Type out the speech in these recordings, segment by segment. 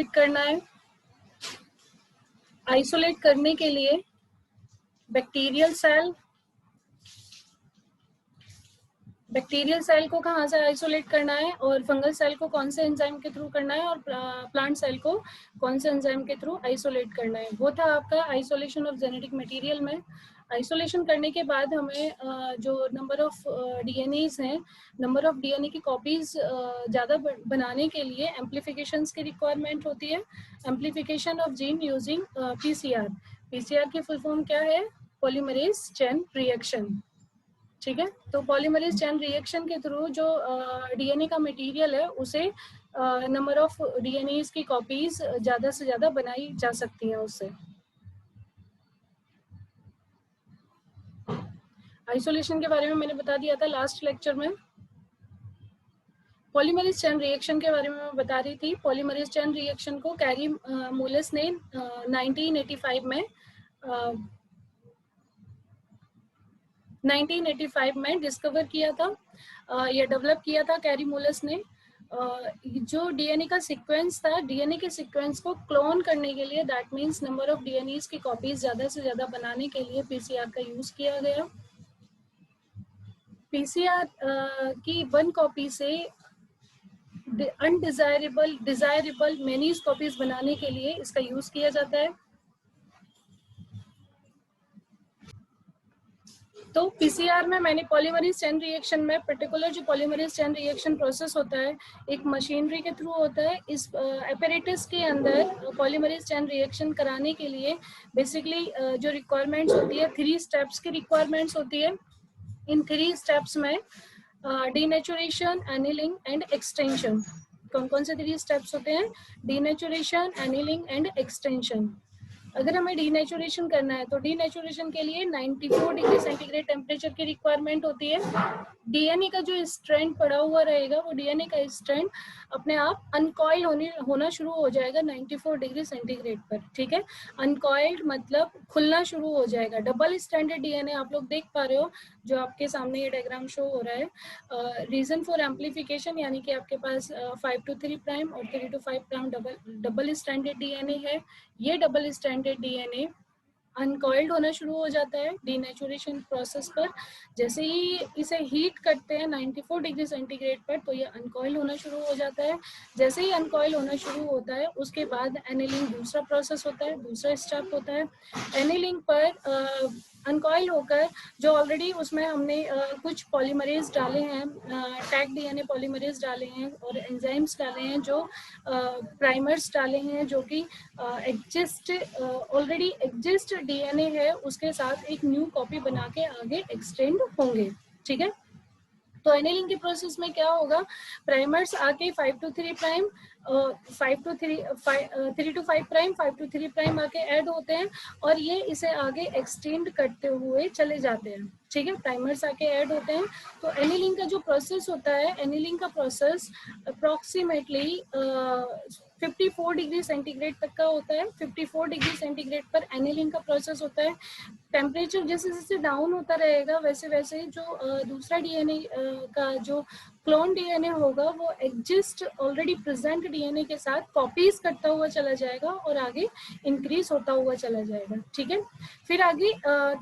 करना है। आइसोलेट करने के लिए बैक्टीरियल सेल को कहाँ से आइसोलेट करना है और फंगल सेल को कौन से एंजाइम के थ्रू करना है और प्लांट सेल को कौन से एंजाइम के थ्रू आइसोलेट करना है। वो था आपका आइसोलेशन ऑफ जेनेटिक मटेरियल में। आइसोलेशन करने के बाद हमें जो नंबर ऑफ डीएनएज हैं, नंबर ऑफ डीएनए की कॉपीज ज़्यादा बनाने के लिए एम्प्लीफिकेशंस की रिक्वायरमेंट होती है। Amplification of gene using PCR. PCR की फुल फॉर्म क्या है? Polymerase chain reaction. ठीक है, तो पॉलीमरेज चेन रिएक्शन के थ्रू जो डीएनए का मटेरियल है उसे नंबर ऑफ डीएनए की कॉपीज ज़्यादा से ज़्यादा बनाई जा सकती हैं उससे। आइसोलेशन के बारे में मैंने बता दिया था लास्ट लेक्चर में। पॉलीमरेज चेन रिएक्शन के बारे में मैं बता रही थी। पॉलीमरेज चेन रिएक्शन को कैरी मूलस ने 1985 में डिस्कवर किया था, या डेवलप किया था कैरी मूलस ने। जो डीएनए का सीक्वेंस था, डीएनए के सीक्वेंस को क्लोन करने के लिए, that means number of DNA की कॉपीज ज़्यादा से ज़्यादा बनाने के लिए पीसीआर का यूज़ किया गया। पीसीआर की 1 कॉपी से अनडिजायरेबल डिजायरेबल मेनी कॉपीज बनाने के लिए इसका यूज किया जाता है। तो पीसीआर में मैंने पॉलीमरेज चेन रिएक्शन में पर्टिकुलर जो पॉलीमरेज चेन रिएक्शन प्रोसेस होता है एक मशीनरी के थ्रू होता है। इस एपरेटस के अंदर पॉलीमरेज चेन रिएक्शन कराने के लिए बेसिकली जो रिक्वायरमेंट्स होती है 3 स्टेप्स की रिक्वायरमेंट्स होती है। इन 3 स्टेप्स में डीनेचुरेशन, एनिलिंग एंड एक्सटेंशन। कौन कौन से 3 स्टेप्स होते हैं? Denaturation, annealing and extension. अगर हमें डीनेचुरेशन करना है तो डीनेचुरेशन के लिए 94 डिग्री सेंटीग्रेड टेम्परेचर की रिक्वायरमेंट होती है। डीएनए का जो स्ट्रैंड पड़ा हुआ रहेगा वो डीएनए का स्ट्रैंड अपने आप अनकॉइल होना शुरू हो जाएगा 94 डिग्री सेंटीग्रेड पर। ठीक है, अनकॉइल्ड मतलब खुलना शुरू हो जाएगा। डबल स्ट्रैंडेड डीएनए आप लोग देख पा रहे हो, जो आपके सामने ये डायग्राम शो हो रहा है। रीजन फॉर एम्प्लीफिकेशन यानी कि आपके पास 5 to 3 प्राइम और 3 to 5 prime double stranded DNA है। ये डबल स्ट्रैंडेड डीएनए अनकॉइल्ड होना शुरू हो जाता है डीनेचुरेशन प्रोसेस पर। जैसे ही इसे हीट करते हैं 94 डिग्री सेंटीग्रेड पर तो ये अनकॉइल होना शुरू हो जाता है। जैसे ही अनकॉइल होना शुरू होता है उसके बाद एनिलिंग दूसरा प्रोसेस होता है, दूसरा स्टेप होता है। एनिलिंग पर अनकॉइल होकर जो ऑलरेडी उसमें हमने कुछ पॉलीमरेज डाले हैं, टैग डीएनए पॉलीमरेज डाले हैं और एंजाइम्स डाले हैं, जो प्राइमर्स डाले हैं जो कि ऑलरेडी एग्जिस्ट डीएनए है उसके साथ एक न्यू कॉपी बना के आगे एक्सटेंड होंगे। ठीक है, तो एनिलिंग के प्रोसेस में क्या होगा? प्राइमर्स आके 5 to 3 prime, 3 to 5 prime, 5 to 3 prime आके ऐड होते हैं और ये इसे आगे एक्सटेंड करते हुए चले जाते हैं। ठीक है, प्राइमर्स आके ऐड होते हैं। तो एनिलिंग का जो प्रोसेस होता है, एनिलिंग का प्रोसेस अप्रोक्सीमेटली 54 डिग्री सेंटीग्रेड तक का होता है। 54 डिग्री सेंटीग्रेड पर एनिलिंग का प्रोसेस होता है। टेम्परेचर जैसे जैसे डाउन होता रहेगा वैसे वैसे जो दूसरा डीएनए का जो क्लोन डीएनए होगा वो एग्जिस्ट ऑलरेडी प्रेजेंट डीएनए के साथ कॉपीज करता हुआ चला जाएगा और आगे इंक्रीज होता हुआ चला जाएगा। ठीक है, फिर आगे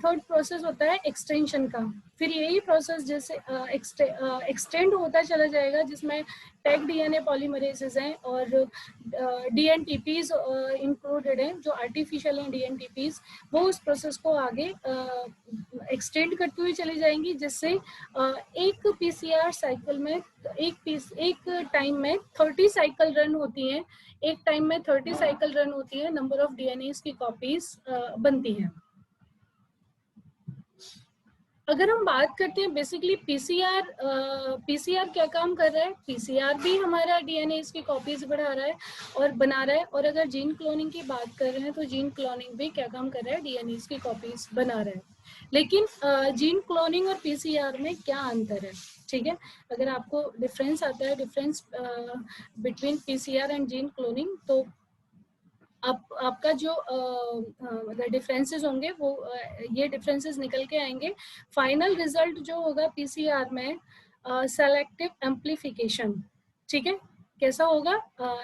थर्ड प्रोसेस होता है एक्सटेंशन का। फिर यही प्रोसेस जैसे एक्सटेंड होता चला जाएगा जिसमें टैग डीएनए पॉलीमरेसेस हैं और डीएनटीपीज इंक्लूडेड हैं, जो आर्टिफिशियल हैं डीएनटीपीज, वो उस प्रोसेस को आगे एक्सटेंड करती हुई चली जाएंगी, जिससे एक पीसीआर साइकिल में एक टाइम में 30 साइकिल रन होती हैं। एक टाइम में 30 साइकिल रन होती है, नंबर ऑफ डीएनए की कॉपीज बनती हैं। अगर हम बात करते हैं बेसिकली पीसीआर क्या काम कर रहा है? पीसीआर भी हमारा डीएनए की कॉपीज बढ़ा रहा है और बना रहा है। और अगर जीन क्लोनिंग की बात कर रहे हैं तो जीन क्लोनिंग भी क्या काम कर रहा है? डीएनए की कॉपीज बना रहा है। लेकिन जीन क्लोनिंग और पीसीआर में क्या अंतर है? ठीक है, अगर आपको डिफरेंस आता है, difference between PCR and gene cloning, तो आपका जो डिफरेंसेस होंगे वो ये डिफरेंसेस निकल के आएंगे। फाइनल रिजल्ट जो होगा पीसीआर में सेलेक्टिव एम्प्लीफिकेशन। ठीक है, कैसा होगा,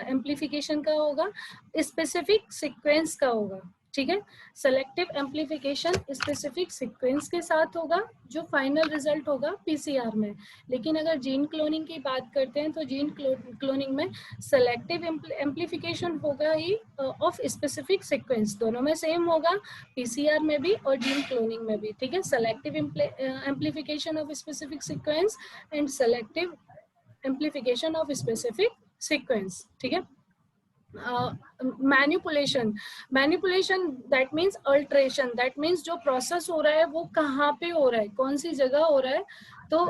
एम्प्लीफिकेशन का होगा, स्पेसिफिक सीक्वेंस का होगा, ठीक है। सेलेक्टिव एम्प्लीफिकेशन स्पेसिफिक सीक्वेंस के साथ होगा जो फाइनल रिजल्ट होगा पीसीआर में। लेकिन अगर जीन क्लोनिंग की बात करते हैं तो जीन क्लोनिंग में सेलेक्टिव एम्प्लीफिकेशन होगा ही ऑफ स्पेसिफिक सीक्वेंस, दोनों में सेम होगा, पीसीआर में भी और जीन क्लोनिंग में भी, ठीक है। Selective amplification of specific sequence and selective amplification of specific sequence, ठीक है। Manipulation, manipulation that means alteration, that means जो प्रोसेस हो रहा है वो कहाँ पे हो रहा है, कौन सी जगह हो रहा है, तो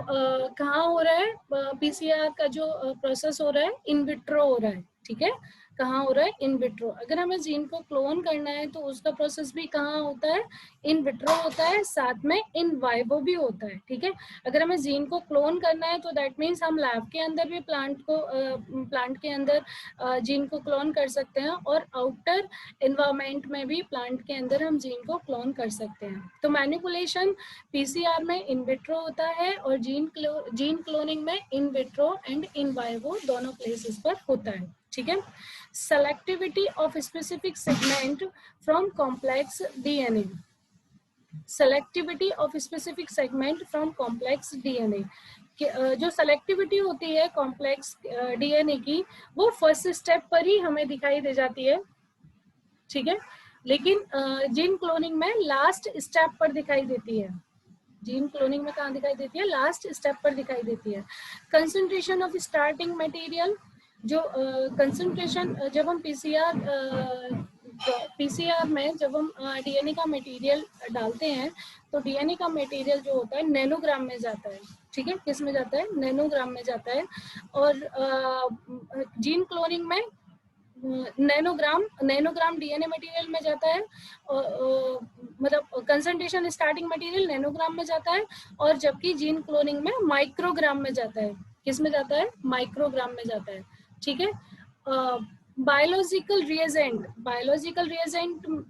कहाँ हो रहा है, पीसीआर का जो प्रोसेस हो रहा है इन विट्रो हो रहा है, ठीक है। कहाँ हो रहा है, इन विट्रो। अगर हमें जीन को क्लोन करना है तो उसका प्रोसेस भी कहाँ होता है, इन विट्रो होता है, साथ में इन वाइवो भी होता है, ठीक है। अगर हमें जीन को क्लोन करना है तो दैट मीन्स हम लैब के अंदर भी प्लांट के अंदर जीन को क्लोन कर सकते हैं और आउटर एनवायरमेंट में भी प्लांट के अंदर हम जीन को क्लोन कर सकते हैं। तो मैनिपुलेशन पीसीआर में इन विट्रो होता है और जीन क्लोनिंग में in vitro and in vivo दोनों प्लेसेस पर होता है, ठीक है। Selectivity of specific segment from complex DNA, selectivity of specific segment from complex DNA, जो सेलेक्टिविटी होती है कॉम्प्लेक्स डीएनए की वो फर्स्ट स्टेप पर ही हमें दिखाई दे जाती है, ठीक है। लेकिन जीन क्लोनिंग में लास्ट स्टेप पर दिखाई देती है, जीन क्लोनिंग में कहाँ दिखाई देती है, लास्ट स्टेप पर दिखाई देती है। कंसंट्रेशन ऑफ स्टार्टिंग मटेरियल, जो कंसंट्रेशन जब हम पीसीआर में जब हम डीएनए का मटेरियल डालते हैं तो डीएनए का मटेरियल जो होता है नैनोग्राम में जाता है, ठीक है। किस में जाता है, नैनोग्राम में जाता है। और जीन क्लोनिंग में नैनोग्राम डीएनए मटेरियल में जाता है, मतलब कंसंट्रेशन स्टार्टिंग मटेरियल नैनोग्राम में जाता है, और जबकि जीन क्लोनिंग में माइक्रोग्राम में जाता है। किस में जाता है, माइक्रोग्राम में जाता है, ठीक है। बायोलॉजिकल रिएजेंट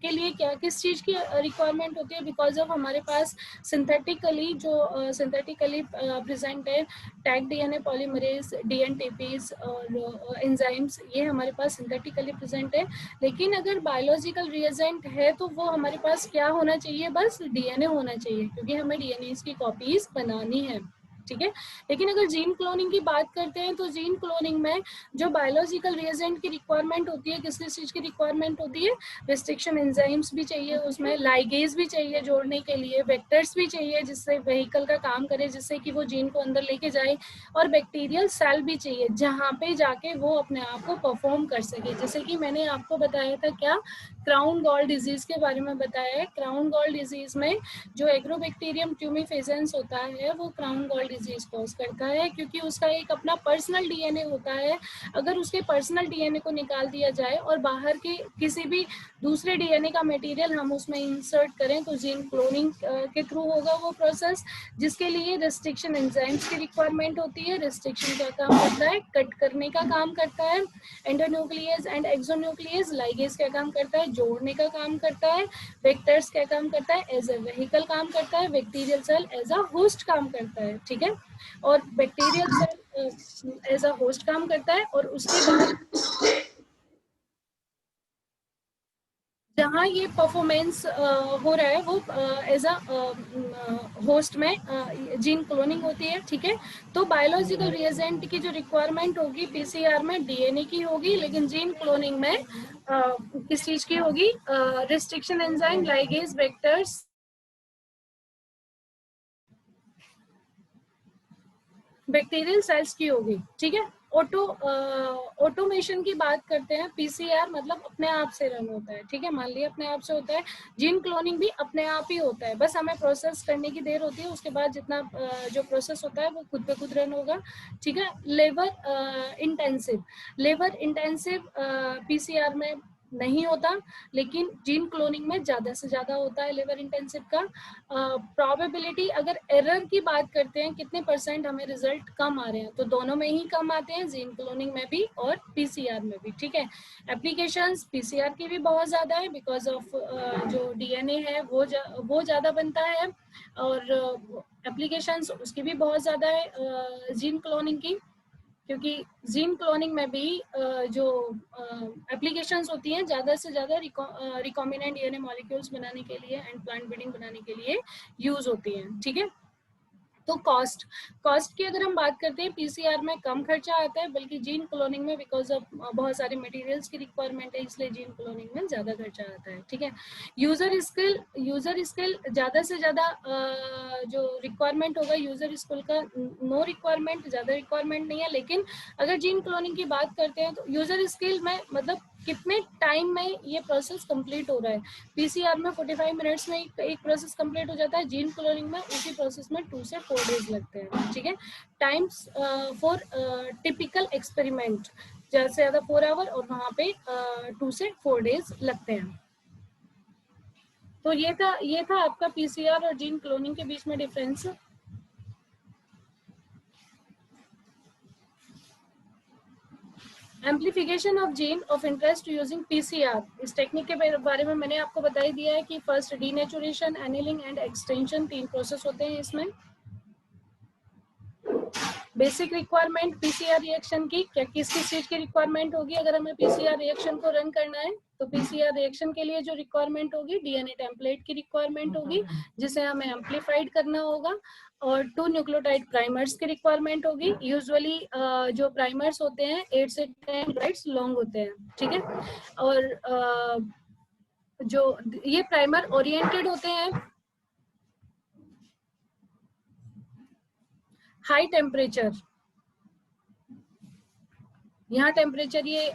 के लिए क्या किस चीज की रिक्वायरमेंट होती है, बिकॉज ऑफ हमारे पास सिंथेटिकली प्रेजेंट है टैग डीएनए पॉलीमरेज, डीएनटीपीज और एंजाइम्स, ये हमारे पास सिंथेटिकली प्रेजेंट है। लेकिन अगर बायोलॉजिकल रिएजेंट है तो वो हमारे पास क्या होना चाहिए, बस डीएनए होना चाहिए, क्योंकि हमें डीएनए की कॉपीज बनानी है, ठीक है। लेकिन अगर जीन क्लोनिंग की बात करते हैं तो जीन क्लोनिंग में जो बायोलॉजिकल रिएजेंट की रिक्वायरमेंट होती है, किस किस चीज की रिक्वायरमेंट होती है, रिस्ट्रिक्शन एंजाइम्स भी चाहिए, उसमें लाइगेज भी चाहिए जोड़ने के लिए, वेक्टर्स भी चाहिए जिससे व्हीकल का काम करे, जिससे कि वो जीन को अंदर लेके जाए, और बैक्टीरियल सेल भी चाहिए जहाँ पे जाके वो अपने आप को परफॉर्म कर सके। जैसे कि मैंने आपको बताया था क्या, क्राउन गॉल डिजीज के बारे में बताया है। क्राउन गॉल डिजीज में जो एग्रोबैक्टीरियम ट्यूमिफेसेंस होता है वो क्राउन गॉल डिजीज कॉज करता है, क्योंकि उसका एक अपना पर्सनल डीएनए होता है। अगर उसके पर्सनल डीएनए को निकाल दिया जाए और बाहर के किसी भी दूसरे डीएनए का मटेरियल हम उसमें इंसर्ट करें तो जीन क्लोनिंग के थ्रू होगा वो प्रोसेस, जिसके लिए रेस्ट्रिक्शन एंजाइम्स की रिक्वायरमेंट होती है। रेस्ट्रिक्शन क्या काम करता है, कट करने का काम करता है। एंडोन्यूक्लियस एंड एक्सोन्यूक्लियस लाइगेज क्या काम करता है, जोड़ने का काम करता है। वेक्टर्स क्या काम करता है, एज ए व्हीकल काम करता है। Bacterial cell as a host काम करता है, ठीक है। और bacterial cell as a host काम करता है, और उसके बाद जहाँ ये परफॉर्मेंस हो रहा है वो एज अ होस्ट में जीन क्लोनिंग होती है, ठीक है। तो बायोलॉजिकल रिएजेंट की जो रिक्वायरमेंट होगी पीसीआर में डीएनए की होगी, लेकिन जीन क्लोनिंग में किस चीज की होगी, restriction enzyme, ligase, vectors, bacterial cells की होगी, ठीक है। ऑटोमेशन की बात करते हैं, पीसीआर मतलब अपने आप से रन होता है, ठीक है। मान लिया अपने आप से होता है, जीन क्लोनिंग भी अपने आप ही होता है, बस हमें प्रोसेस करने की देर होती है, उसके बाद जितना जो प्रोसेस होता है वो खुद पे खुद रन होगा, ठीक है। लेबर इंटेंसिव पीसीआर में नहीं होता, लेकिन जीन क्लोनिंग में ज्यादा से ज्यादा होता है लेबर इंटेंसिव का। प्रोबेबिलिटी अगर एरर की बात करते हैं कितने % हमें रिजल्ट कम आ रहे हैं, तो दोनों में ही कम आते हैं, जीन क्लोनिंग में भी और पीसीआर में भी, ठीक है। एप्लीकेशंस पीसीआर की भी बहुत ज्यादा है, बिकॉज ऑफ जो डीएनए है वो ज्यादा बनता है, और एप्लीकेशंस उसकी भी बहुत ज्यादा है जीन क्लोनिंग की। क्योंकि जीन क्लोनिंग में भी जो एप्लीकेशंस होती हैं ज़्यादा से ज़्यादा रिकॉम्बिनेंट डीएनए मॉलिक्यूल्स बनाने के लिए एंड प्लांट ब्रीडिंग बनाने के लिए यूज होती हैं, ठीक है। तो कॉस्ट की अगर हम बात करते हैं, पीसीआर में कम खर्चा आता है, बल्कि जीन क्लोनिंग में बिकॉज ऑफ बहुत सारे मटेरियल्स की रिक्वायरमेंट है, इसलिए जीन क्लोनिंग में ज्यादा खर्चा आता है, ठीक है। यूजर स्किल ज्यादा से ज्यादा जो रिक्वायरमेंट होगा यूजर स्किल का, नो रिक्वायरमेंट, ज्यादा रिक्वायरमेंट नहीं है। लेकिन अगर जीन क्लोनिंग की बात करते हैं तो यूजर स्किल में मतलब कितने टाइम में ये प्रोसेस कंप्लीट हो रहा है। पीसीआर में 45 मिनट्स में एक प्रोसेस कंप्लीट हो जाता है, जीन क्लोनिंग में उसी प्रोसेस में 2 से 4 डेज लगते हैं, ठीक है। टाइम्स फॉर टिपिकल एक्सपेरिमेंट ज्यादा से ज्यादा 4 आवर और वहां पे 2 से 4 डेज लगते हैं। तो ये था आपका पीसीआर और जीन क्लोनिंग के बीच में difference. Amplification of gene of interest using PCR, इस टेक्निक के बारे में मैंने आपको बता ही दिया है कि first denaturation, annealing and extension, 3 process होते हैं इसमें। बेसिक रिक्वायरमेंट पीसीआर रिएक्शन की, क्या किस किस चीज की रिक्वायरमेंट होगी अगर हमें पीसीआर रिएक्शन को रन करना है। तो पीसीआर रिएक्शन के लिए जो रिक्वायरमेंट होगी, डीएनए टेम्पलेट की रिक्वायरमेंट होगी जिसे हमें एम्प्लीफाइड करना होगा, और 2 न्यूक्लियोटाइड प्राइमर्स की रिक्वायरमेंट होगी। यूजुअली जो प्राइमर्स होते हैं 8 से 10 न्यूक्लियोटाइड्स लॉन्ग होते हैं, ठीक है। और जो ये प्राइमर ओरिएंटेड होते हैं हाई टेम्परेचर, यहाँ टेम्परेचर ये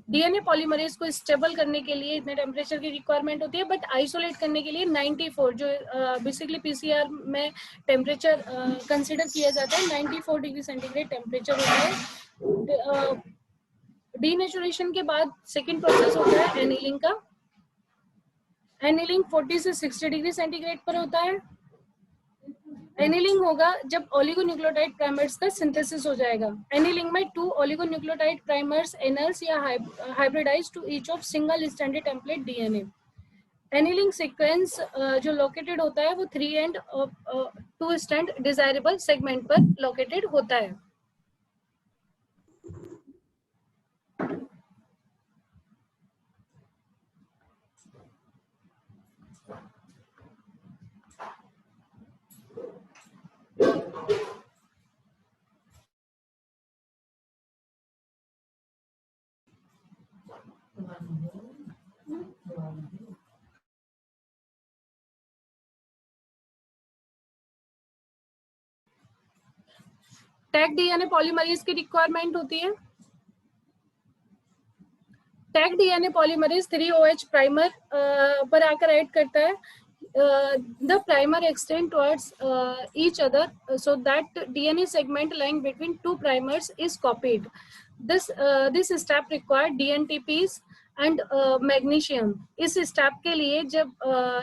डीएनए पॉलीमरेज को स्टेबल करने के लिए इतने टेम्परेचर की रिक्वायरमेंट होती है, बट आइसोलेट करने के लिए 94 जो बेसिकली पीसीआर में टेम्परेचर कंसीडर किया जाता है, 94 डिग्री सेंटीग्रेड टेम्परेचर होता है। डीनेचुरेशन के बाद सेकेंड प्रोसेस होता है एनिलिंग का। एनिलिंग 40 से 60 डिग्री सेंटीग्रेड पर होता है। एनिलिंग होगा जब ओलिगोन्यूक्लियोटाइड प्राइमर्स का सिंथेसिस हो जाएगा। एनिलिंग में 2 ओलिगोन्यूक्लियोटाइड प्राइमर्स एनल्स या hybridise to each of single standard template DNA. Annealing sequence जो लोकेटेड होता है वो 3 एंड 2 स्टैंड डिजायरेबल सेगमेंट पर लोकेटेड होता है। टैग डीएनए पॉलीमरेज की रिक्वायरमेंट होती है। Taq DNA polymerase 3OH primer पर आकर ऐड करता है। The primer extend towards each other so that DNA segment lying between 2 primers is copied. This step require DNTPs and magnesium. इस step के लिए जब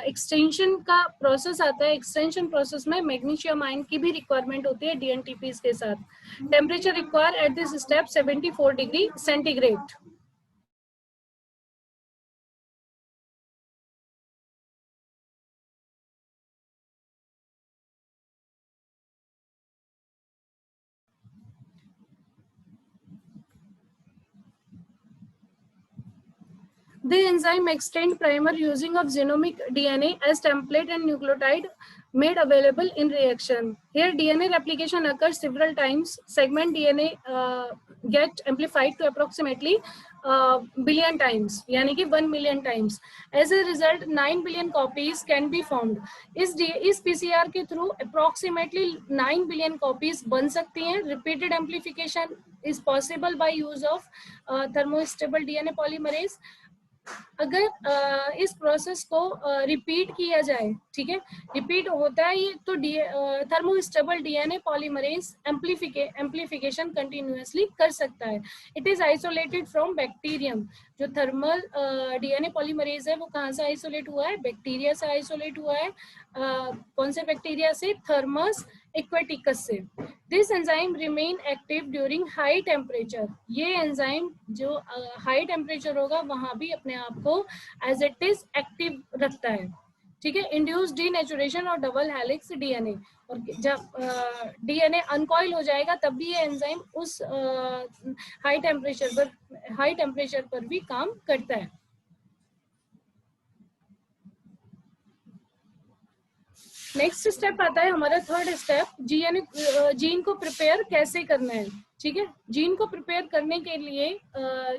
एक्सटेंशन का प्रोसेस आता है, एक्सटेंशन प्रोसेस में मैग्नीशियम आयन की भी रिक्वायरमेंट होती है DNTPs के साथ। Temperature require at this step 74 degree centigrade. The enzyme extend primer using of genomic DNA as template and nucleotide made available in reaction. Here DNA replication occurs several times. Segment DNA get amplified to approximately billion times, यानी कि 1 million times. As a result, 9 billion copies can be formed. इस PCR के through approximately 9 billion copies बन सकती हैं. Repeated amplification is possible by use of thermostable DNA polymerase. अगर इस process को रिपीट किया जाए, ठीक है, रिपीट होता है ये तो thermostable DNA polymerase amplification continuously कर सकता है। It is isolated from bacterium. जो थर्मल डीएनए पॉलीमरेज है वो कहाँ से आइसोलेट हुआ है? बैक्टीरिया से आइसोलेट हुआ है। कौन से बैक्टीरिया से? थर्मस एक्वेटिकस से। This enzyme remain active during high temperature. ये एंजाइम जो हाई टेम्परेचर होगा वहां भी अपने आप को एज इट इज एक्टिव रखता है। ठीक है, इंड्यूस डीनेचुरेशन और डबल हेलिक्स डीएनए, और जब डीएनए अनकॉइल हो जाएगा तब भी ये एंजाइम उस हाई टेम्परेचर पर भी काम करता है। नेक्स्ट स्टेप आता है हमारा थर्ड स्टेप, जीन को प्रिपेयर कैसे करना है। ठीक है, जीन को प्रिपेयर करने के लिए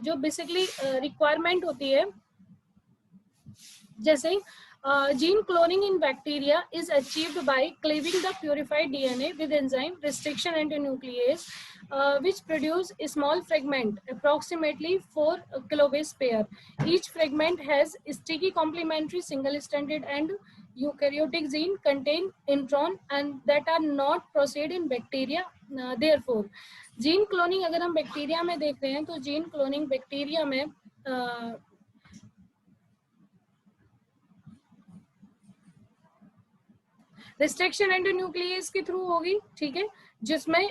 जो बेसिकली रिक्वायरमेंट होती है, जैसे gene cloning in bacteria is achieved by cleaving the purified DNA with enzyme restriction endonuclease, which produce a small fragment approximately 4 kilobase pair. Each fragment has sticky complementary single-stranded and eukaryotic gene contain intron and that are not processed in bacteria. Therefore, gene cloning अगर हम bacteria में देख रहे हैं तो gene cloning bacteria में restriction endonuclease के through होगी। ठीक है, जिसमें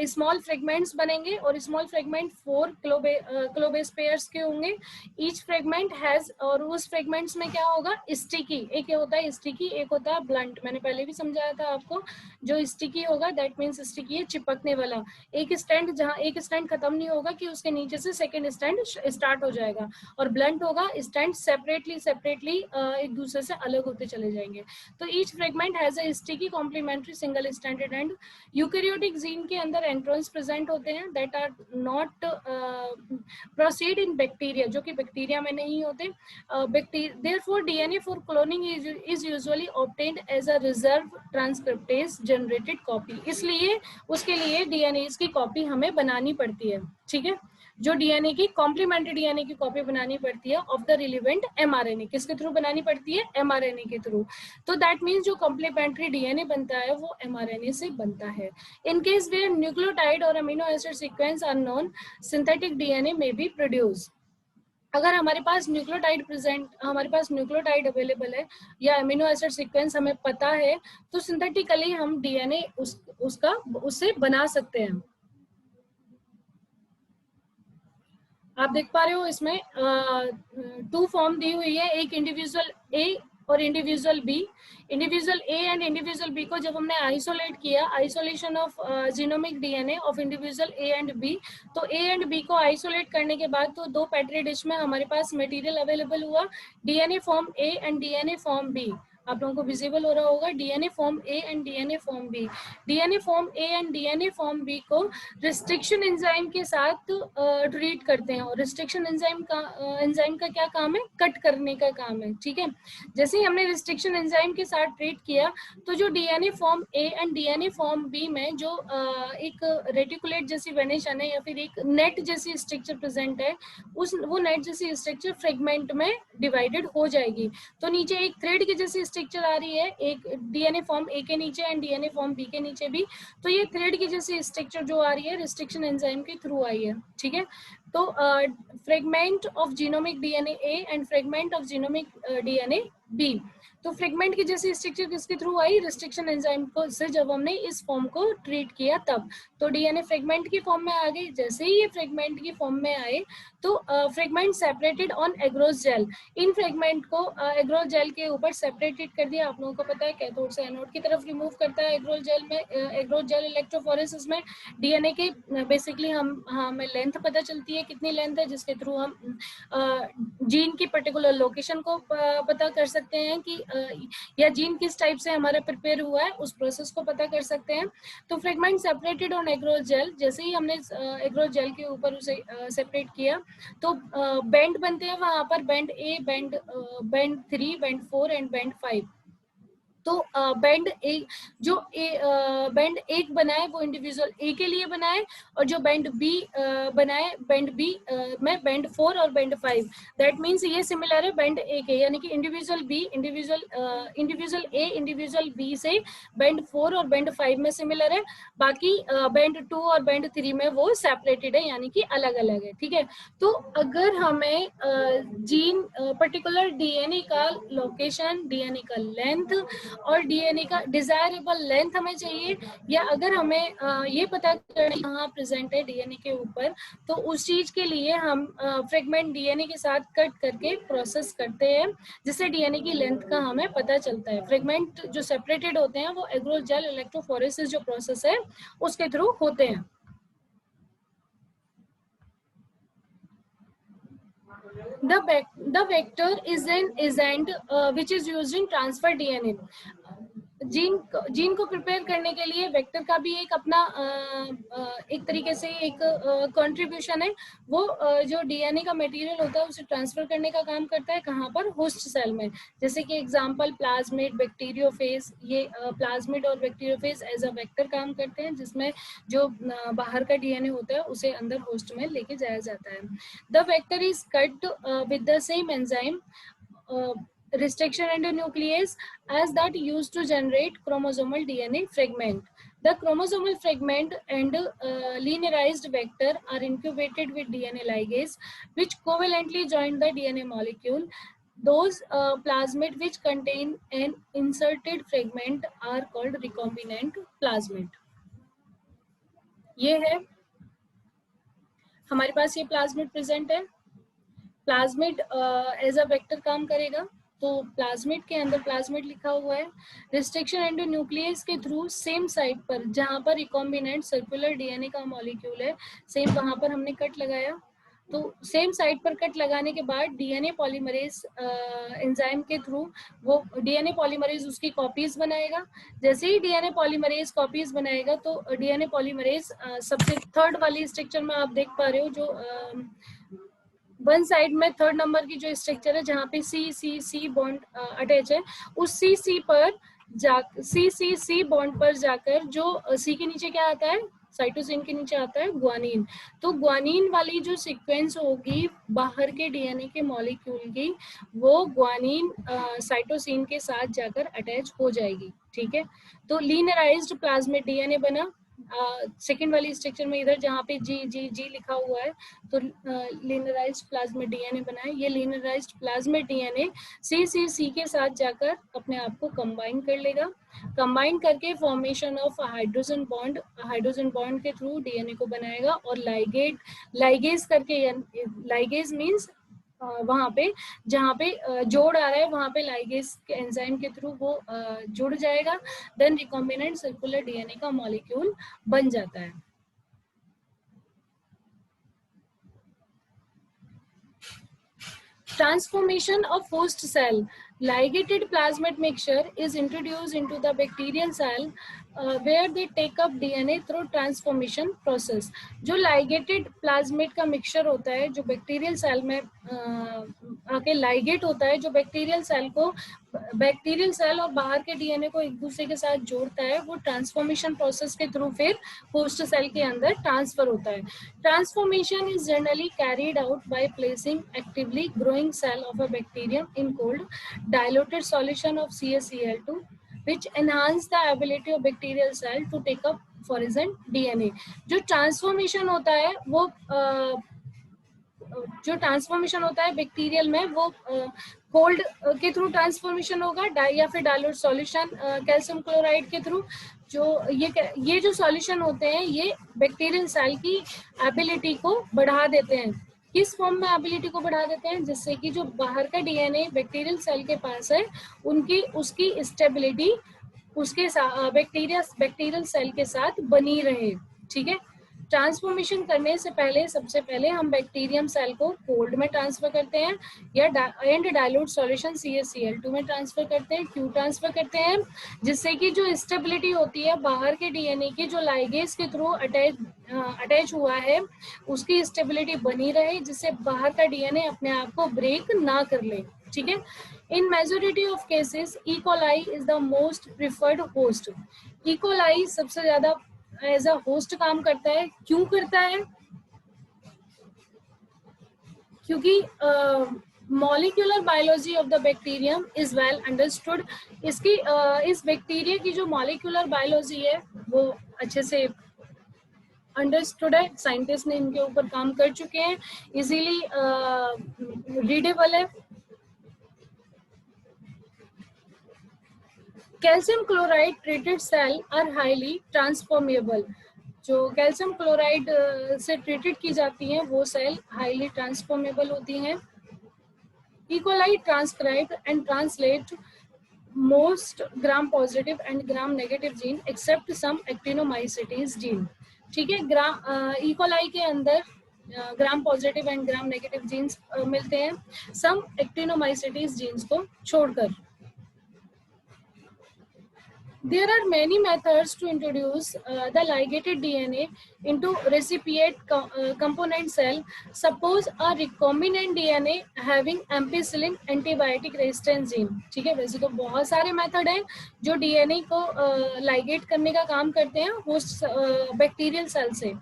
स्मॉल फ्रेगमेंट्स बनेंगे और स्मॉल फ्रेगमेंट 4 क्लोबेस पेयर्स के होंगे। ईच फ्रेगमेंट हैज, और उस फ्रेगमेंट्स में क्या होगा, स्टिकी, एक होता है स्टिकी, एक होता है ब्लंट। मैंने पहले भी समझाया था आपको, जो स्टिकी होगा दैट मीन्स स्टिकी है, चिपकने वाला, एक स्टैंड, जहाँ एक स्टैंड खत्म नहीं होगा कि उसके नीचे से सेकेंड स्टैंड स्टार्ट हो जाएगा, और ब्लंट होगा, स्टैंड सेपरेटली एक दूसरे से अलग होते चले जाएंगे। तो each fragment has a sticky complementary single standard end. Eukaryotic gene के अंदर एंट्रॉन्स प्रेजेंट होते हैं that are not proceed in bacteria, जो कि बैक्टीरिया में नहीं होते। Therefore DNA for cloning is usually obtained as a reserve transcriptase generated copy, इसलिए उसके लिए डीएनए की कॉपी हमें बनानी पड़ती है। ठीक है, जो डीएनए की कॉम्प्लीमेंट्री डीएनए की कॉपी बनानी पड़ती है ऑफ द रिलेवेंट एमआरएनए, किसके थ्रू बनानी पड़ती है, एमआरएनए के थ्रू। तो दैट मीन्स जो कॉम्प्लीमेंट्री डीएनए बनता है वो एमआरएनए से बनता है। इन केस वेयर न्यूक्लियोटाइड और amino acid sequence are known, synthetic DNA में बी प्रोड्यूस। अगर हमारे पास न्यूक्लियोटाइड अवेलेबल है या अमीनो एसिड सीक्वेंस हमें पता है, तो सिंथेटिकली हम डीएनए उससे बना सकते हैं। आप देख पा रहे हो इसमें 2 फॉर्म दी हुई है, एक इंडिविजुअल ए और individual B. Individual A and individual B को जब हमने आइसोलेट किया, isolation of genomic DNA of individual A and B, तो ए एंड बी को आइसोलेट करने के बाद तो 2 पेट्री डिश में हमारे पास मटेरियल अवेलेबल हुआ, DNA from A and DNA from B. आप लोगों को विजिबल हो रहा होगा, DNA from A and DNA from B. DNA from A and DNA from B को रिस्ट्रिक्शन एंजाइम के साथ ट्रीट करते हैं, और रिस्ट्रिक्शन एंजाइम का क्या काम है, कट करने का काम है। ठीक है, जैसे ही हमने रिस्ट्रिक्शन एंजाइम के साथ ट्रीट किया, तो जो DNA from A and DNA from B में जो एक रेटिकुलेट जैसी वेनेशन है या फिर एक नेट जैसी स्ट्रक्चर प्रेजेंट है, वो नेट जैसी स्ट्रक्चर फ्रेगमेंट में डिवाइडेड हो जाएगी। तो नीचे एक थ्रेड की जैसी स्ट्रक्चर आ रही है, एक डीएनए फॉर्म ए के नीचे एंड डीएनए फॉर्म बी के नीचे भी, तो ये थ्रेड की जैसी स्ट्रक्चर जो आ रही है रिस्ट्रिक्शन एंजाइम के थ्रू आई है। ठीक है, तो fragment of genomic DNA A and fragment of genomic DNA B, तो फ्रेगमेंट की जैसी स्ट्रक्चर किसके थ्रू आई, रिस्ट्रिक्शन एंजाइम को से जब हमने इस फॉर्म को ट्रीट किया तब। तो डीएनए फ्रेगमेंट की फॉर्म में आ गई, जैसे ही ये फ्रेगमेंट की फॉर्म में आए तो fragment separated on agarose gel, इन फ्रेगमेंट को एग्रोस जेल के ऊपर सेपरेटेड कर दिया। आप लोगों को पता है कैथोड से एनोड की तरफ रिमूव करता है एग्रोस जेल में, एग्रोस जेल इलेक्ट्रोफोरेसिस में डीएनए के बेसिकली हमें लेंथ पता चलती है, कितनी लेंथ है, जिसके थ्रू हम जीन की पर्टिकुलर लोकेशन को पता कर सकते हैं कि या जीन किस टाइप से हमारा प्रिपेयर हुआ है, उस प्रोसेस को पता कर सकते हैं। तो fragment separated on agarose gel, जैसे ही हमने एग्रोस जेल के ऊपर उसे सेपरेट किया तो बैंड बनते हैं वहां पर, band A, band 3, band 4 and band 5। तो बैंड ए, जो बैंड 1 बनाए वो इंडिविजुअल ए के लिए बनाए, और जो बैंड बी बनाए बैंड बी में बैंड 4 और बैंड 5, दैट मीन्स ये सिमिलर है बैंड ए के, यानी कि इंडिविजुअल बी, इंडिविजुअल ए, इंडिविजुअल बी से बैंड 4 और बैंड 5 में सिमिलर है, बाकी बैंड 2 और बैंड 3 में वो सेपरेटेड है, यानी कि अलग अलग है। ठीक है, तो अगर हमें जीन पर्टिकुलर डीएनए का लोकेशन, डीएनए का लेंथ और डीएनए का डिजायरेबल लेंथ हमें चाहिए, या अगर हमें ये पता करना कहाँ प्रेजेंट है डीएनए के ऊपर, तो उस चीज के लिए हम फ्रेगमेंट डीएनए के साथ कट करके प्रोसेस करते हैं, जिससे डीएनए की लेंथ का हमें पता चलता है। फ्रेगमेंट जो सेपरेटेड होते हैं वो एग्रोजेल इलेक्ट्रोफोरेसिस जो प्रोसेस है उसके थ्रू होते हैं। The vector is an agent which is used in transfer DNA. Gene को प्रिपेयर करने के लिए वेक्टर का भी एक अपना एक तरीके से एक कंट्रीब्यूशन है। वो जो डीएनए का मटेरियल होता है उसे ट्रांसफर करने का काम करता है, कहाँ पर, होस्ट सेल में। जैसे कि एग्जांपल प्लाज्मिड, बैक्टीरियोफेज, ये प्लाज्मिड और बैक्टीरियोफेज एज अ वेक्टर काम करते हैं, जिसमें जो बाहर का डीएनए होता है उसे अंदर होस्ट में लेके जाया जाता है। The vector is cut with the same enzyme restriction endonuclease as that used to generate chromosomal DNA fragment. The chromosomal fragment and linearized vector are incubated with DNA ligase, which covalently join the DNA molecule. Those plasmid which contain an inserted fragment are called recombinant plasmid. ये है हमारे पास, ये plasmid present है। Plasmid as a vector काम करेगा, तो plasmid के अंदर प्लाज्मिड लिखा हुआ है। रिस्ट्रिक्शन एंडोन्यूक्लियस के थ्रू सेम साइट पर जहां पर रिकॉम्बिनेंट सर्कुलर डीएनए का मॉलिक्यूल है, सेम वहां पर हमने कट लगाया। तो सेम साइट पर कट लगाने के बाद डीएनए पॉलीमरेज एंजाइम के थ्रू वो डीएनए पॉलीमरेज उसकी कॉपीज बनाएगा। जैसे ही डीएनए पॉलीमरेज कॉपीज बनाएगा तो डीएनए पॉलीमरेज सबसे थर्ड वाली स्ट्रक्चर में आप देख पा रहे हो, जो वन साइड में थर्ड नंबर की जो स्ट्रक्चर है जहाँ पे सी सी सी बॉन्ड अटैच है, उस सी सी पर सी बॉन्ड पर जाकर जो सी के नीचे क्या आता है, साइटोसिन के नीचे आता है ग्वानिन। तो ग्वानिन वाली जो सीक्वेंस होगी बाहर के डीएनए के मॉलिक्यूल की, वो ग्वानिन साइटोसिन के साथ जाकर अटैच हो जाएगी। ठीक है, तो लीनराइज्ड प्लाज्मिड डीएनए बना। सेकेंड वाली स्ट्रक्चर में इधर जहाँ पे जी जी जी लिखा हुआ है, तो लीनराइज्ड प्लाज्मिड डीएनए बना है। ये लीनराइज्ड प्लाज्मिड डीएनए सी के साथ जाकर अपने आप को कंबाइन कर लेगा। कंबाइन करके फॉर्मेशन ऑफ हाइड्रोजन बॉन्ड के थ्रू डीएनए को बनाएगा, और लाइगेज करके, लाइगेज मीन्स वहां पे जहाँ पे जोड़ आ रहा है वहां पे लाइगेज के एंजाइम के थ्रू वो जुड़ जाएगा। देन रिकॉम्बिनेंट सर्कुलर डीएनए का मॉलिक्यूल बन जाता है। Transformation of host cell. Ligated plasmid mixture is introduced into the bacterial cell where they take up DNA through transformation process. जो ligated plasmid का mixture होता है, जो bacterial cell में आके ligate होता है, जो bacterial cell को बैक्टीरियल सेल और बाहर के डीएनए को एक दूसरे के साथ जोड़ता है, वो ट्रांसफॉर्मेशन प्रोसेस के थ्रू फिर होस्ट सेल के अंदर ट्रांसफर होता है। Transformation is generally carried out by placing actively growing cell of a bacterium in cold diluted solution of CaCl2 which enhance the ability of bacterial cell to take up foreign DNA। जो transformation होता है वो जो transformation होता है bacterial में, वो cold के थ्रू ट्रांसफॉर्मेशन होगा, या फिर डाइल्यूट सॉल्यूशन कैल्शियम क्लोराइड के थ्रू। जो ये जो सॉल्यूशन होते हैं ये बैक्टीरियल सेल की एबिलिटी को बढ़ा देते हैं। किस फॉर्म में एबिलिटी को बढ़ा देते हैं, जिससे कि जो बाहर का डीएनए बैक्टीरियल सेल के पास है उसकी स्टेबिलिटी उसके बैक्टीरियल सेल के साथ बनी रहे। ठीक है, ट्रांसफॉर्मेशन करने से पहले सबसे पहले हम बैक्टीरियम सेल को कोल्ड में ट्रांसफर करते हैं, या एंड डाइल्यूट सॉल्यूशन CaCl2 में ट्रांसफर करते हैं। क्यों ट्रांसफर करते हैं, जिससे कि जो स्टेबिलिटी होती है बाहर के डीएनए की, जो लाइगेज के थ्रू अटैच हुआ है, उसकी स्टेबिलिटी बनी रहे, जिससे बाहर का डीएनए अपने आप को ब्रेक ना कर ले। ठीक है, in majority of cases E coli is the most preferred host. E coli सबसे ज्यादा एज अ होस्ट काम करता है। क्यों करता है, क्योंकि molecular biology of the bacterium is well understood. इसकी इस बैक्टीरिया की जो मॉलिक्यूलर बायोलॉजी है वो अच्छे से अंडरस्टूड है, साइंटिस्ट ने इनके ऊपर काम कर चुके हैं, इजीली रीडेबल है। Calcium chloride treated cell are highly transformable. जो कैल्शियम क्लोराइड से ट्रीटेड की जाती हैं वो सेल हाईली ट्रांसफॉर्मेबल होती हैं। E. coli transcribe and translate most gram positive and gram negative gene except some actinomycetes gene। ठीक है, E. coli के अंदर gram positive and gram negative genes मिलते हैं, सम एक्टिनोमाइसिटीज जीन्स को छोड़कर। There are many methods to introduce the ligated DNA into recipient component cell. Suppose a recombinant DNA having ampicillin antibiotic resistance gene। ठीक है, वैसे तो बहुत सारे मेथड हैं जो डीएनए को लाइगेट करने का काम करते हैं होस्ट बैक्टीरियल सेल से।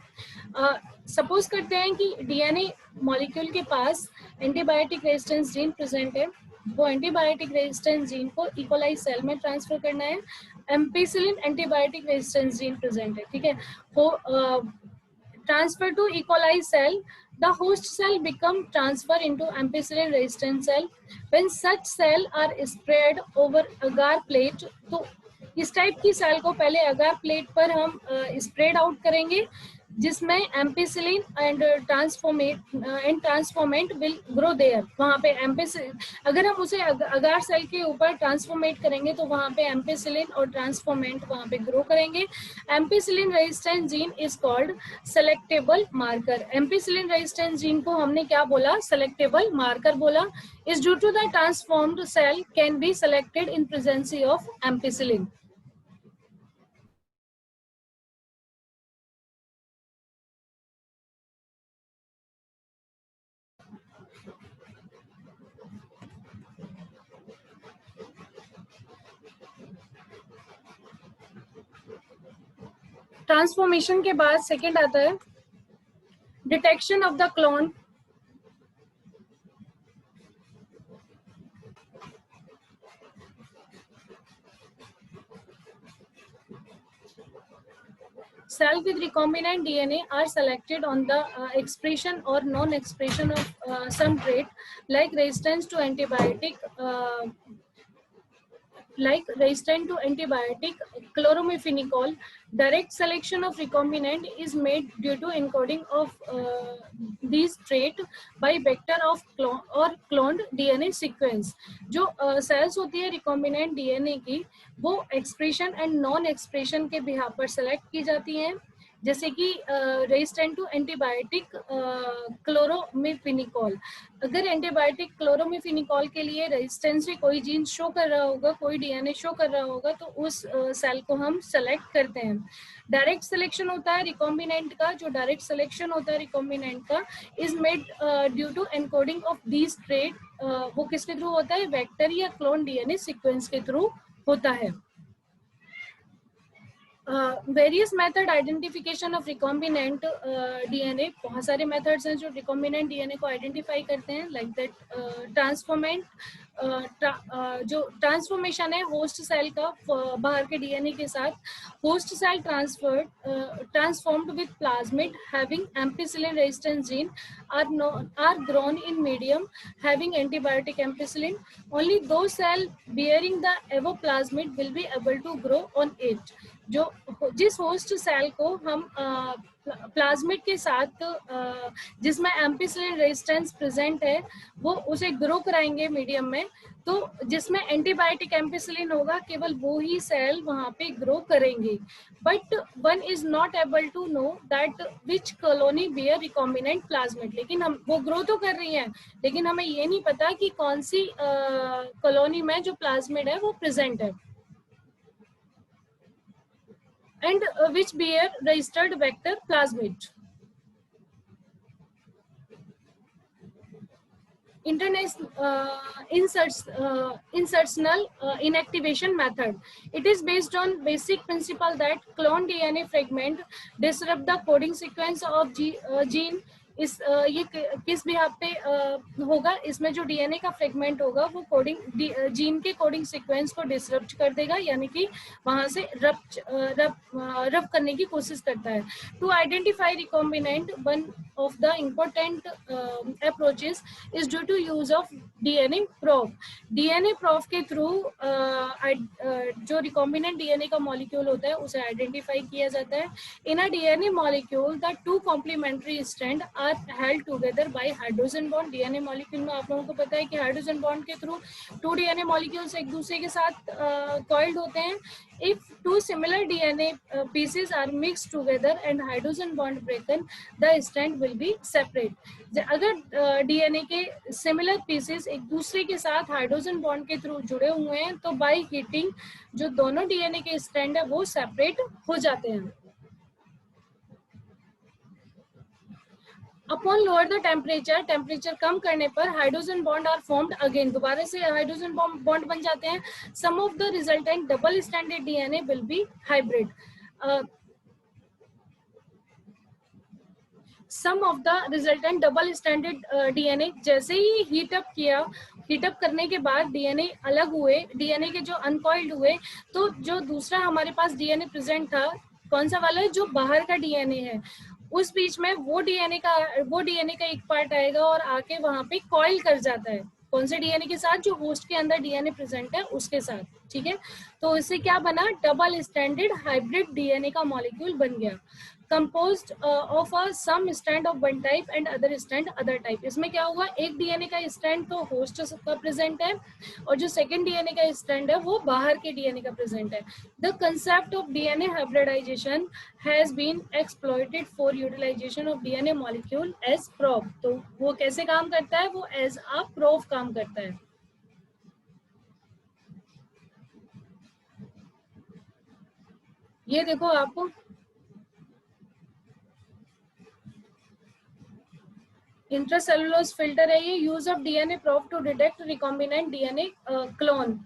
सपोज करते हैं कि डीएनए मॉलिक्यूल के पास एंटीबायोटिक रेजिस्टेंस जीन प्रेजेंट है, वो एंटीबायोटिक रेजिस्टेंस जीन को इकोलाई सेल में ट्रांसफर करना है। Ampicillin antibiotic resistance gene present है, ठीक है, वो transfer to E coli cell, the host cell become transfer into ampicillin resistant cell when such cell are spread over agar plate। तो इस टाइप की सेल को पहले अगार प्लेट पर हम स्प्रेड आउट करेंगे जिसमें ampicillin and transformant will grow there. वहाँ पे एम्पिसिलिन, अगर हम उसे अगार सेल के ऊपर ट्रांसफॉर्मेट करेंगे तो वहाँ पे एम्पिसिलिन और ट्रांसफॉर्मेंट वहाँ पे ग्रो करेंगे। Ampicillin resistant gene is called selectable marker. Ampicillin resistant gene को हमने क्या बोला? सेलेक्टेबल मार्कर बोला। Is due to the transformed cell can be selected in presence of ampicillin. Transformation के बाद सेकेंड आता है detection of the clone. Cell with recombinant DNA are selected on the expression or non-expression of some trait like resistance to antibiotic, chloromiphenicol. Direct selection of recombinant is made due to encoding of these trait by vector of clone or cloned DNA sequence। जो sales होती है recombinant DNA की वो expression and non expression के बिहार पर select की जाती हैं, जैसे कि रेजिस्टेंट टू एंटीबायोटिक क्लोरोमिफिनिकॉल। अगर एंटीबायोटिक क्लोरोमिफिनिकॉल के लिए रेजिस्टेंस कोई जीन शो कर रहा होगा, कोई डीएनए शो कर रहा होगा तो उस सेल को हम सेलेक्ट करते हैं। डायरेक्ट सिलेक्शन होता है रिकॉम्बिनेंट का, जो डायरेक्ट सिलेक्शन होता है रिकॉम्बिनेंट का is made due to encoding of these trait. वो किसके थ्रू होता है? वेक्टर या क्लोन डीएनए सीक्वेंस के थ्रू होता है। Various method identification of recombinant DNA. बहुत सारे मेथड्स हैं जो रिकॉम्बिनेंट डीएनए को आइडेंटिफाई करते हैं, लाइक दैट ट्रांसफॉर्मेंट। जो ट्रांसफॉर्मेशन है होस्ट सेल का बाहर के डीएनए के साथ, host cell transformed with plasmid having ampicillin resistance gene are grown in medium having antibiotic ampicillin. Only those cell bearing the evoplasmid will be able to grow on it। जो जिस host cell को हम plasmid के साथ जिसमें ampicillin resistance present है वो उसे ग्रो कराएंगे मीडियम में, तो जिसमें एंटीबायोटिक एम्पिसिलिन होगा केवल वो ही सेल वहां पे ग्रो करेंगे। But one is not able to know that which colony bear recombinant plasmid. लेकिन हम वो ग्रो तो कर रही हैं, लेकिन हमें ये नहीं पता कि कौन सी कॉलोनी में जो प्लाज्मिड है वो प्रेजेंट है। And which bear registered vector plasmid। Insertional inactivation method। It is based on basic principle that clone DNA fragment disrupt the coding sequence of gene। ये किस बिहार पे होगा? इसमें जो डीएनए का फ्रेगमेंट होगा वो कोडिंग जीन के कोडिंग सीक्वेंस को डिसरप्ट कर देगा, यानी कि वहां से रप करने की कोशिश करता है। To identify recombinant one of the important approaches is due to use of DNA probe. DNA probe के थ्रू जो रिकॉम्बिनेंट डीएनए का मॉलिक्यूल होता है उसे आइडेंटिफाई किया जाता है. In a DNA molecule the two complementary strand are held together by hydrogen bond. DNA molecule में आप लोगों को पता है कि हाइड्रोजन बॉन्ड के थ्रू टू डीएनए मॉलिक्यूल्स एक दूसरे के साथ कॉइल्ड होते हैं. If two similar DNA pieces are mixed together and hydrogen bond broken, the strand will be separate. अगर डीएनए के सिमिलर पीसेस एक दूसरे के साथ हाइड्रोजन बॉन्ड के थ्रू जुड़े हुए हैं तो बाय हीटिंग जो दोनों डीएनए के स्ट्रैंड है वो सेपरेट हो जाते हैं. अपॉन लोअर द टेम्परेचर कम करने पर hydrogen bond are formed again. दोबारा से हाइड्रोजन बॉन्ड बन जाते हैं. Some of the resultant double stranded DNA will be hybrid. Some of the resultant double stranded DNA जैसे ही हीटअप करने के बाद डीएनए अलग हुए, डीएनए के जो अनकॉइल्ड हुए, तो जो दूसरा हमारे पास डीएनए प्रेजेंट था, कौन सा वाला है, जो बाहर का डीएनए है, उस बीच में वो डीएनए का एक पार्ट आएगा और आके वहां पे कॉइल कर जाता है. कौन से डीएनए के साथ, जो होस्ट के अंदर डीएनए प्रेजेंट है उसके साथ. ठीक है, तो इससे क्या बना, डबल स्ट्रैंडेड हाइब्रिड डीएनए का मॉलिक्यूल बन गया. composed of a some strand of one type and other strand other type. इसमें क्या हुआ, एक डीएनए का स्ट्रैंड तो होस्ट का प्रेजेंट है और जो सेकंड डीएनए का स्ट्रैंड है वो बाहर के डीएनए का प्रेजेंट है. The concept of DNA hybridization has been exploited for utilization of DNA molecule as probe. तो वो कैसे काम करता है, वो एज अ प्रोब काम करता है. ये देखो आपको इंट्रासेलुलोज फिल्टर है ये. Use of DNA probe to detect recombinant DNA clone.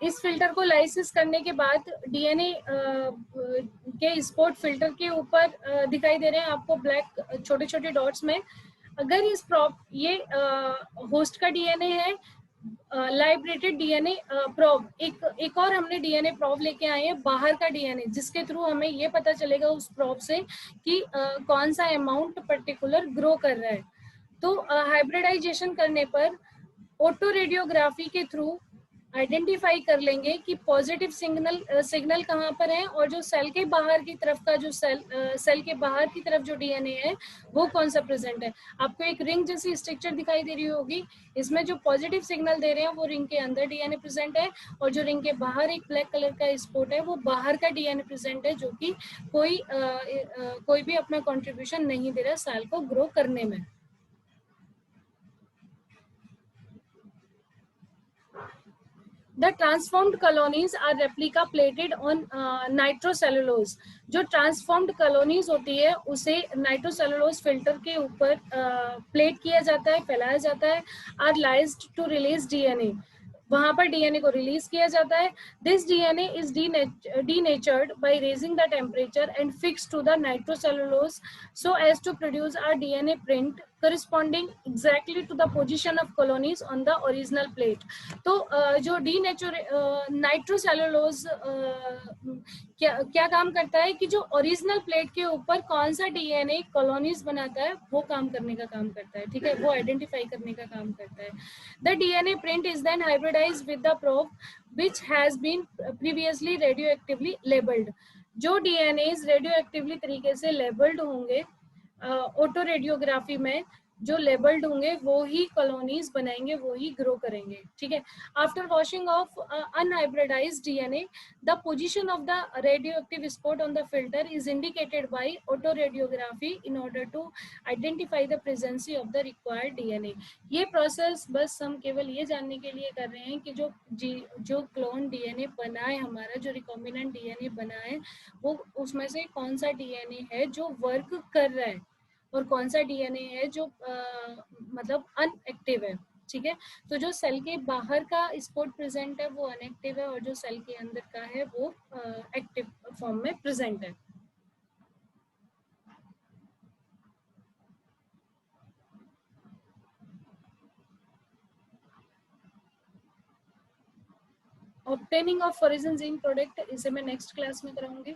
इस फिल्टर को लाइसिस करने के बाद डीएनए के स्पॉट फिल्टर के ऊपर दिखाई दे रहे हैं आपको ब्लैक छोटे छोटे डॉट्स में. अगर इस प्रोब, ये होस्ट का डीएनए है, लाइब्रेटेड डीएनए प्रोब, एक और हमने डीएनए प्रोब लेके आए हैं बाहर का डीएनए, जिसके थ्रू हमें ये पता चलेगा उस प्रोब से कि कौन सा अमाउंट पर्टिकुलर ग्रो कर रहा है. तो हाइब्रिडाइजेशन करने पर ऑटो रेडियोग्राफी के थ्रू आइडेंटिफाई कर लेंगे कि पॉजिटिव सिग्नल कहाँ पर है और जो सेल के बाहर की तरफ का जो सेल के बाहर की तरफ जो डीएनए है वो कौन सा प्रेजेंट है. आपको एक रिंग जैसी स्ट्रक्चर दिखाई दे रही होगी. इसमें जो पॉजिटिव सिग्नल दे रहे हैं वो रिंग के अंदर डीएनए प्रेजेंट है और जो रिंग के बाहर एक ब्लैक कलर का स्पॉट है वो बाहर का डीएनए प्रेजेंट है, जो कि कोई भी अपना कॉन्ट्रीब्यूशन नहीं दे रहा सेल को ग्रो करने में. The transformed colonies are replica plated on nitrocellulose. जो transformed colonies होती है उसे nitrocellulose filter के ऊपर प्लेट किया जाता है, फैलाया जाता है. are lysed to release DNA. वहां पर डीएनए को रिलीज किया जाता है. This DNA is denatured by raising the temperature and fixed to the nitrocellulose so as to produce a DNA print corresponding exactly to the position of colonies on the original plate. तो जो nitrocellulose क्या काम करता है कि जो original plate के ऊपर कौन सा डीएनए कॉलोनीज बनाता है वो काम करने का काम करता है. ठीक है, वो आइडेंटिफाई करने का काम करता है. The DNA print is then hybridized with the probe which has been previously radioactively labelled. जो डीएनए रेडियोएक्टिवली तरीके से लेबल्ड होंगे ऑटो रेडियोग्राफी में, जो लेबल्ड होंगे वो ही कॉलोनीज बनाएंगे, वो ही ग्रो करेंगे. ठीक है, after washing off unhybridized DNA the position of the radioactive spot on the filter is indicated by autoradiography in order to identify the presence of the required DNA. ये process बस हम केवल ये जानने के लिए कर रहे हैं कि जो क्लोन डीएनए बना है हमारा, जो रिकॉम्बिनेंट डीएनए बना है, वो उसमें से कौन सा डीएनए है जो वर्क कर रहा है और कौन सा डीएनए है जो मतलब अनएक्टिव है. ठीक है, तो जो सेल के बाहर का स्पॉट प्रेजेंट है वो अनएक्टिव है और जो सेल के अंदर का है वो एक्टिव फॉर्म में प्रेजेंट है. Obtaining of origin gene product, इसे मैं नेक्स्ट क्लास में कराऊंगी.